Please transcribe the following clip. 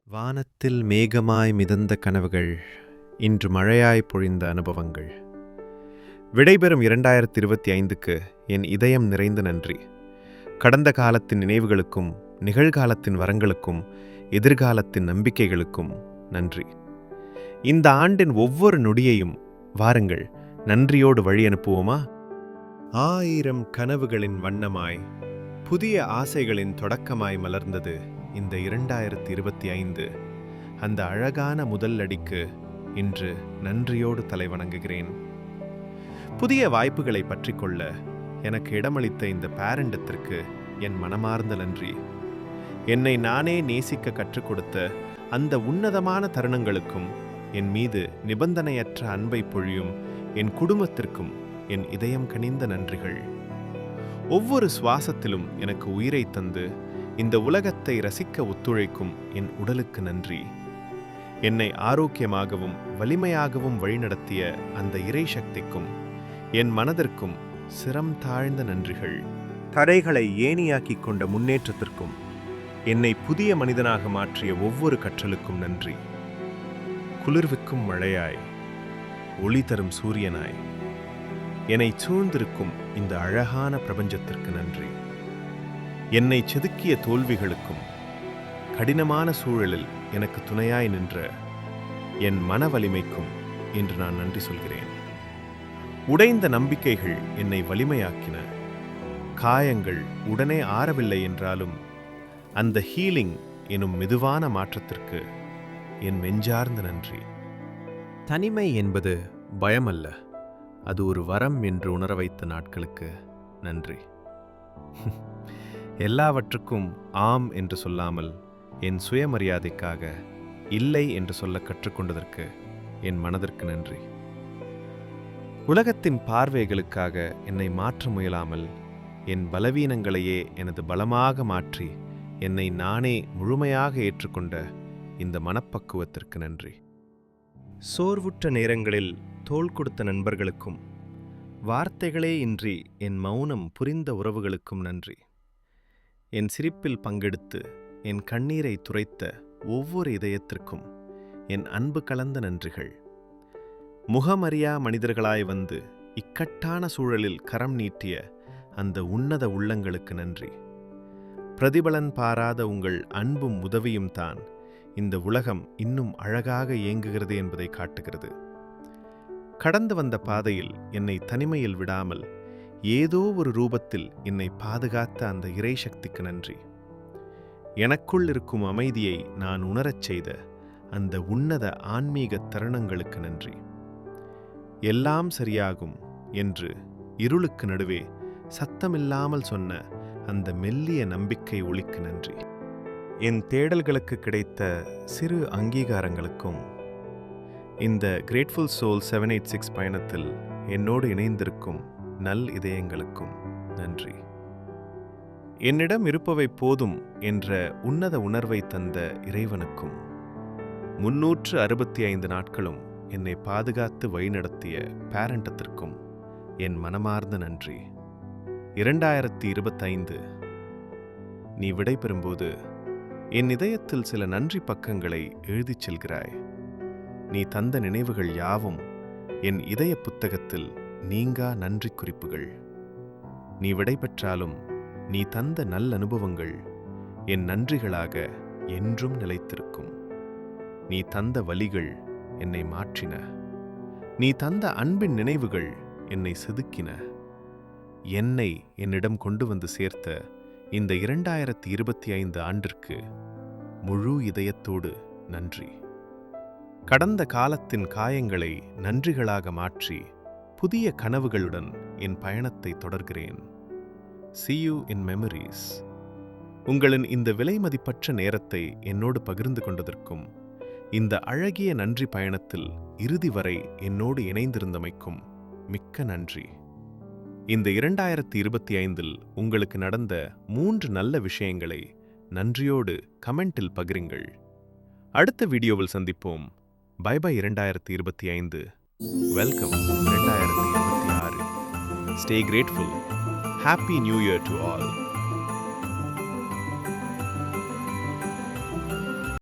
வானத்தில் மேகமாய் மிதந்த கனவுகள், இன்று மழையாய் பொழிந்த அனுபவங்கள். விடைபெறும் 2025க்கு என் இதயம் நிறைந்த நன்றி. கடந்த காலத்தின் நினைவுகளுக்கும், நிகழ்காலத்தின் வரங்களுக்கும், எதிர்காலத்தின் நம்பிக்கைகளுக்கும் நன்றி. இந்த ஆண்டின் ஒவ்வொரு நொடியையும் வாருங்கள் நன்றியோடு வழி அனுப்புவோமா? 1000 கனவுகளின் வண்ணமாய், புதிய ஆசைகளின் தொடக்கமாய் மலர்ந்தது இந்த 2025. அந்த அழகான முதல் அடிக்கு இன்று நன்றியோடு தலைவணங்குகிறேன். புதிய வாய்ப்புகளை பற்றிக்கொள்ள எனக்கு இடமளித்த இந்த பேரண்டத்திற்கு என் மனமார்ந்த நன்றி. என்னை நானே நேசிக்க கற்றுக் கொடுத்த அந்த உன்னதமான தருணங்களுக்கும், என் மீது நிபந்தனையற்ற அன்பை பொழியும் என் குடும்பத்திற்கும் என் இதயம் கனிந்த நன்றிகள். ஒவ்வொரு சுவாசத்திலும் எனக்கு உயிரை தந்து இந்த உலகத்தை ரசிக்க ஒத்துழைக்கும் என் உடலுக்கு நன்றி. என்னை ஆரோக்கியமாகவும் வலிமையாகவும் வழிநடத்திய அந்த இறை சக்திக்கும் என் மனதிற்கும் சிரம் தாழ்ந்த நன்றிகள். தடைகளை ஏணியாக்கிக் கொண்ட முன்னேற்றத்திற்கும், என்னை புதிய மனிதனாக மாற்றிய ஒவ்வொரு கற்றலுக்கும் நன்றி. குளிர்விக்கும் மழையாய், ஒளி தரும் சூரியனாய், என்னை சூழ்ந்திருக்கும் இந்த அழகான பிரபஞ்சத்திற்கு நன்றி. என்னை செதுக்கிய தோல்விகளுக்கும், கடினமான சூழலில் எனக்கு துணையாய் நின்ற என் மன வலிமைக்கும் இன்று நான் நன்றி சொல்கிறேன். உடைந்த நம்பிக்கைகள் என்னை வலிமையாக்கின. காயங்கள் உடனே ஆறவில்லை என்றாலும் அந்த ஹீலிங் எனும் மெதுவான மாற்றத்திற்கு என் நெஞ்சார்ந்த நன்றி. தனிமை என்பது பயமல்ல, அது ஒரு வரம் என்று உணர வைத்த நாட்களுக்கு நன்றி. எல்லாவற்றுக்கும் ஆம் என்று சொல்லாமல் என் சுயமரியாதைக்காக இல்லை என்று சொல்ல கற்றுக்கொண்டதற்கு என் மனதிற்கு நன்றி. உலகத்தின் பார்வைகளுக்காக என்னை மாற்ற முயலாமல் என் பலவீனங்களையே எனது பலமாக மாற்றி என்னை நானே முழுமையாக ஏற்றுக்கொண்ட இந்த மனப்பக்குவத்திற்கு நன்றி. சோர்வுற்ற நேரங்களில் தோள் கொடுத்த நண்பர்களுக்கும், வார்த்தைகளே இன்றி என் மௌனம் புரிந்த உறவுகளுக்கும் நன்றி. என் சிரிப்பில் பங்கெடுத்து என் கண்ணீரை துரைத்த ஒவ்வொரு இதயத்திற்கும் என் அன்பு கலந்த நன்றிகள். முகமறியா மனிதர்களாய் வந்து இக்கட்டான சூழலில் கரம் நீட்டிய அந்த உன்னத உள்ளங்களுக்கு நன்றி. பிரதிபலன் பாராத உங்கள் அன்பும் உதவியும் தான் இந்த உலகம் இன்னும் அழகாக இயங்குகிறது என்பதை காட்டுகிறது. கடந்து வந்த பாதையில் என்னை தனிமையில் விடாமல் ஏதோ ஒரு ரூபத்தில் என்னை பாதுகாத்த அந்த இறை சக்திக்கு நன்றி. எனக்குள் இருக்கும் அமைதியை நான் உணரச் செய்த அந்த உன்னத ஆன்மீக தருணங்களுக்கு நன்றி. எல்லாம் சரியாகும் என்று இருளுக்கு நடுவே சத்தமில்லாமல் சொன்ன அந்த மெல்லிய நம்பிக்கை ஒளிக்கு நன்றி. என் தேடல்களுக்கு கிடைத்த சிறு அங்கீகாரங்களுக்கும், இந்த கிரேட்ஃபுல் சோல் 786 பயணத்தில் என்னோடு இணைந்திருக்கும் நல் இதயங்களுக்கும் நன்றி. என்னிடம் இருப்பவை போதும் என்ற உன்னத உணர்வை தந்த இறைவனுக்கும், 365 நாட்களும் என்னை பாதுகாத்து வழிநடத்திய பேரண்டத்திற்கும் என் மனமார்ந்த நன்றி. 2025 நீ விடைபெறும்போது என் இதயத்தில் சில நன்றி பக்கங்களை எழுதிச் செல்கிறாய். நீ தந்த நினைவுகள் யாவும் என் இதய புத்தகத்தில் நீங்கா நன்றி குறிப்புகள். நீ விடைபெற்றாலும் நீ தந்த நல்ல அனுபவங்கள் என் நன்றிகளாக என்றும் நிலைத்திருக்கும். நீ தந்த வலிகள் என்னை மாற்றின. நீ தந்த அன்பின் நினைவுகள் என்னை செதுக்கின. என்னை என்னிடம் கொண்டு வந்து சேர்த்த இந்த 2025 ஆண்டிற்கு முழு இதயத்தோடு நன்றி. கடந்த காலத்தின் காயங்களை நன்றிகளாக மாற்றி புதிய கனவுகளுடன் என் பயணத்தை தொடர்கிறேன். See you in memories. உங்களின் இந்த விலைமதிப்பற்ற நேரத்தை என்னோடு பகிர்ந்து கொண்டதற்கும், இந்த அழகிய நன்றி பயணத்தில் இறுதி வரை என்னோடு இணைந்திருந்தமைக்கும் மிக்க நன்றி. இந்த 2025 உங்களுக்கு நடந்த 3 நல்ல விஷயங்களை நன்றியோடு கமெண்டில் பகிருங்கள். அடுத்த வீடியோவில் சந்திப்போம். Bye bye 2025. Welcome 2026. Stay grateful. Happy New Year to all.